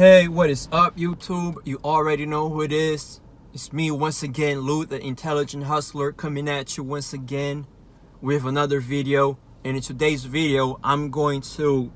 Hey, what is up, YouTube? You already know who it is. It's me once again, Lou, the Intelligent Hustler, coming at you once again with another video. And in today's video, I'm going to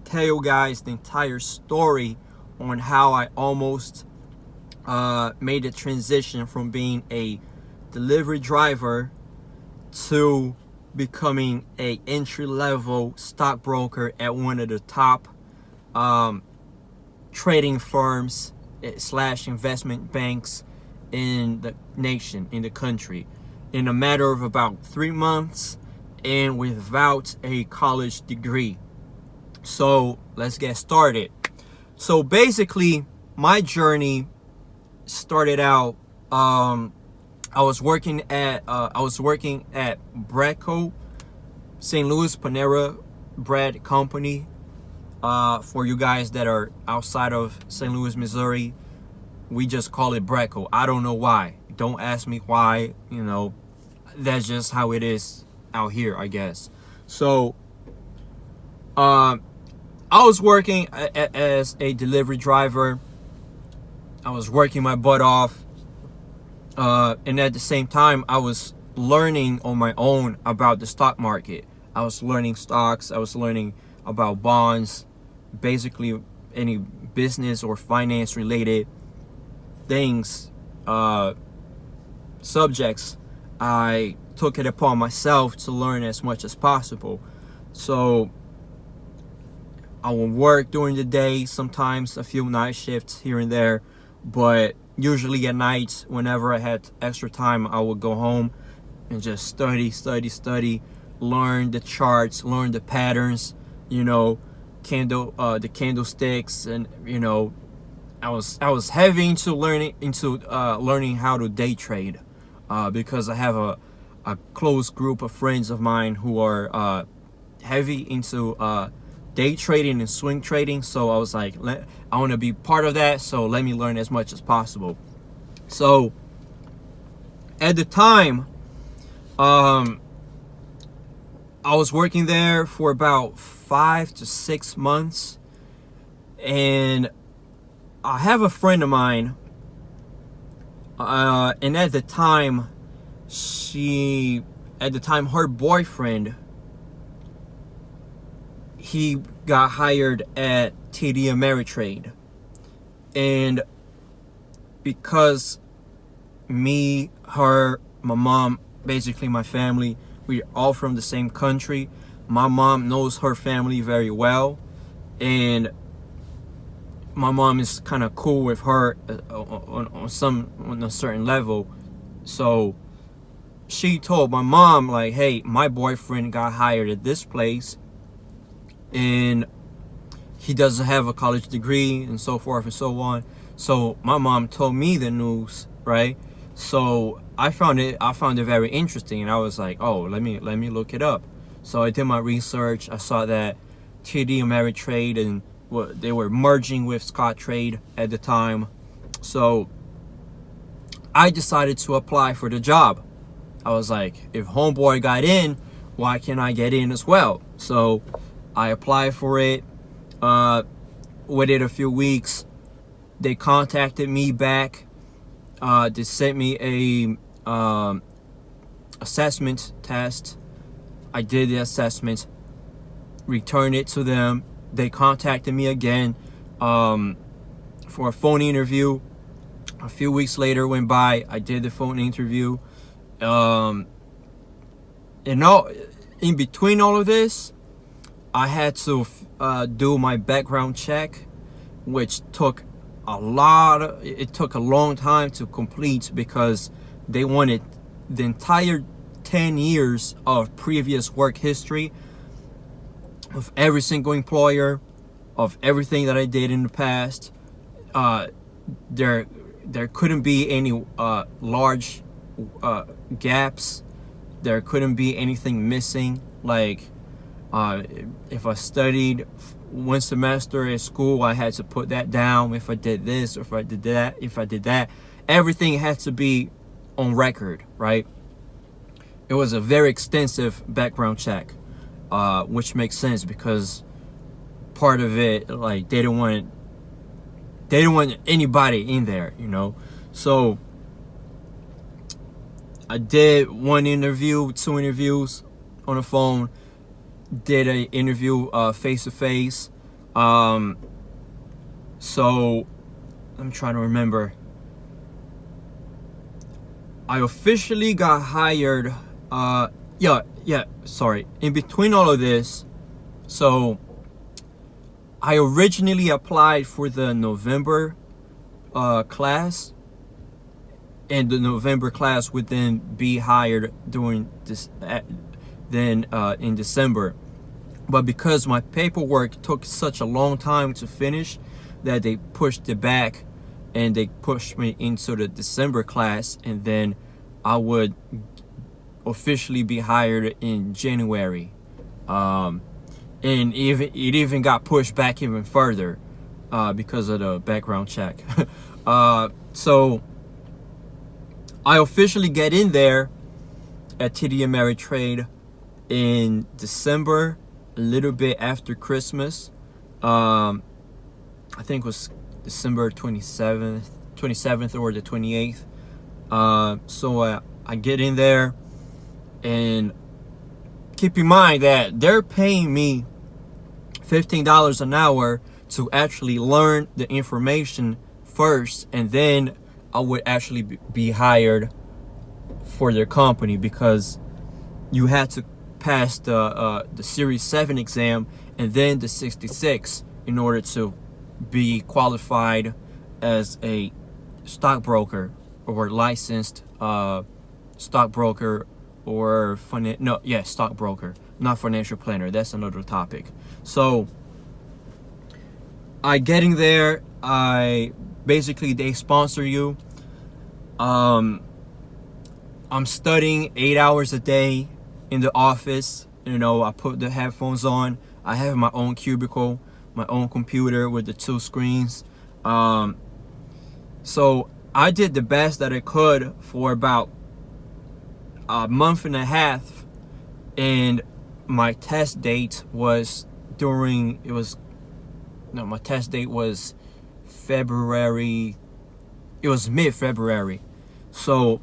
tell you guys the entire story on how I almost made the transition from being a delivery driver to becoming a entry-level stockbroker at one of the top trading firms slash investment banks in the nation, in the country, in a matter of about 3 months and without a college degree. So let's get started. So basically, my journey started out, I was working at Breco, St. Louis Panera Bread Company. For you guys that are outside of St. Louis, Missouri, we just call it Breco. I don't know why. Don't ask me why. You know, that's just how it is out here, I guess. So, I was working as a delivery driver. I was working my butt off. And at the same time, I was learning on my own about the stock market. I was learning stocks. I was learning about bonds. Basically any business or finance related things, subjects. I took it upon myself to learn as much as possible. So I would work during the day, sometimes a few night shifts here and there, but usually at night, whenever I had extra time, I would go home and just study, learn the charts, learn the patterns, you know, the candlesticks, and you know, I was heavy into learning how to day trade, because I have a close group of friends of mine who are heavy into day trading and swing trading. So I was like, I want to be part of that, so let me learn as much as possible. So at the time, I was working there for about 5 to 6 months, and I have a friend of mine, and at the time, her boyfriend, he got hired at TD Ameritrade, and because me, her, my mom, basically my family, we're all from the same country. My mom knows her family very well, and my mom is kind of cool with her on a certain level. So she told my mom, like, hey, my boyfriend got hired at this place and he doesn't have a college degree, and so forth and so on. So my mom told me the news, right? So I found it very interesting, and I was like, oh, let me look it up. So I did my research. I saw that TD Ameritrade, and they were merging with Scottrade at the time. So I decided to apply for the job. I was like, if homeboy got in, why can't I get in as well? So I applied for it. Waited a few weeks. They contacted me back. They sent me a assessment test. I did the assessment, returned it to them. They contacted me again for a phone interview. A few weeks later went by. I did the phone interview. And in between all of this, I had to do my background check, which took it took a long time to complete, because they wanted the entire 10 years of previous work history of every single employer, of everything that I did in the past. There couldn't be any large gaps. There couldn't be anything missing. Like, if I studied one semester at school, I had to put that down. If I did this, or if I did that, everything had to be on record, right? It was a very extensive background check, which makes sense because part of it, like, they didn't want they don't want anybody in there, you know. So I did 1 interview, 2 interviews on the phone, did an interview face to face. So I'm trying to remember. I officially got hired. Sorry. In between all of this, so I originally applied for the November class, and the November class would then be hired during this, in December. But because my paperwork took such a long time to finish, that they pushed it back, and they pushed me into the December class, and then I would officially be hired in January. And it even got pushed back even further because of the background check. So I officially get in there at TD Ameritrade in December, a little bit after Christmas. I think it was December 27th or the 28th. So I get in there, and keep in mind that they're paying me $15 an hour to actually learn the information first, and then I would actually be hired for their company, because you had to pass the Series 7 exam and then the 66 in order to be qualified as a stockbroker or licensed stockbroker or stockbroker, not financial planner. That's another topic. So I getting there, they sponsor you. I'm studying 8 hours a day in the office. You know, I put the headphones on. I have my own cubicle, my own computer with the 2 screens. So I did the best that I could for about a month and a half, and my test date was my test date was February. It was mid-February. So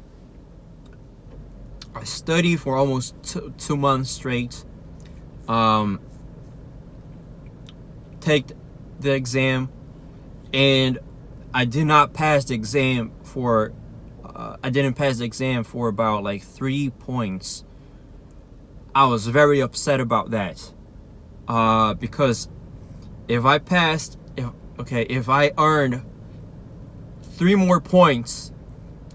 I studied for almost 2 months straight. Take the exam, and I did not pass the exam for about like 3 points. I was very upset about that, because if I earned 3 more points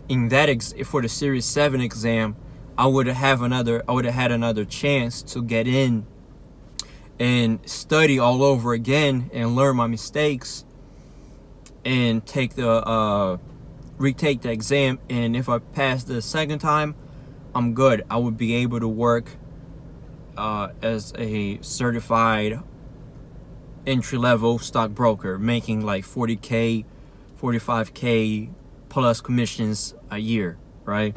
in that for the Series 7 exam, I would have had another chance to get in and study all over again and learn my mistakes and retake the exam. And if I pass the second time, I'm good. I would be able to work as a certified entry-level stockbroker, making like 40K, 45K plus commissions a year, right?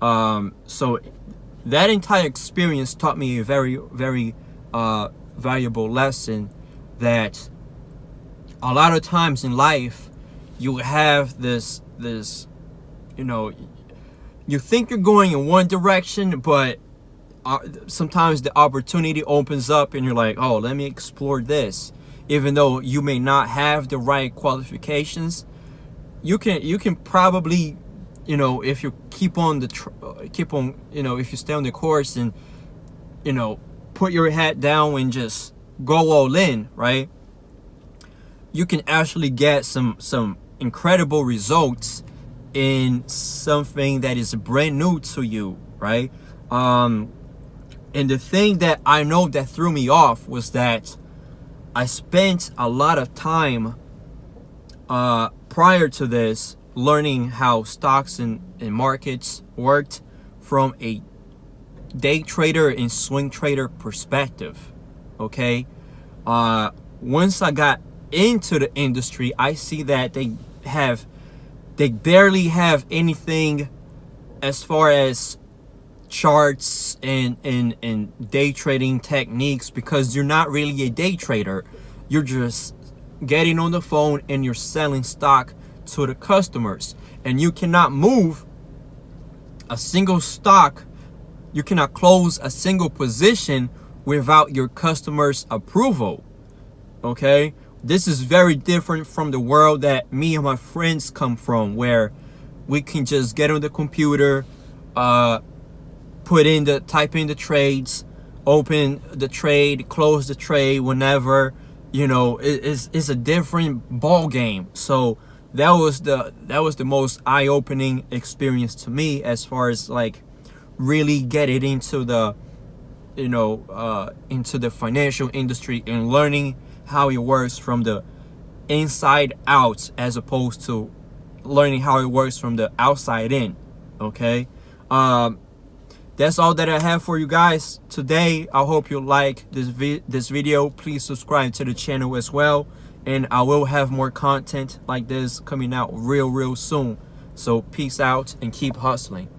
So that entire experience taught me a very, very valuable lesson, that a lot of times in life you have this, you know, you think you're going in one direction, but sometimes the opportunity opens up and you're like, oh, let me explore this. Even though you may not have the right qualifications, you can probably, you know, if you if you stay on the course and, you know, put your head down and just go all in, right? You can actually get some incredible results in something that is brand new to you, right? And the thing that I know that threw me off was that I spent a lot of time prior to this learning how stocks and markets worked from a day trader and swing trader perspective. Okay, once I got into the industry, I see that they barely have anything as far as charts and day trading techniques, because you're not really a day trader. You're just getting on the phone and you're selling stock to the customers, and you cannot move a single stock, you cannot close a single position without your customer's approval. Okay, this is very different from the world that me and my friends come from, where we can just get on the computer, type in the trades, open the trade, close the trade whenever. It's a different ball game. So that was the most eye-opening experience to me, as far as like really getting into the into the financial industry and learning how it works from the inside out, as opposed to learning how it works from the outside in. Okay, that's all that I have for you guys today. I hope you like this video. Please subscribe to the channel as well, and I will have more content like this coming out real soon. So peace out and keep hustling.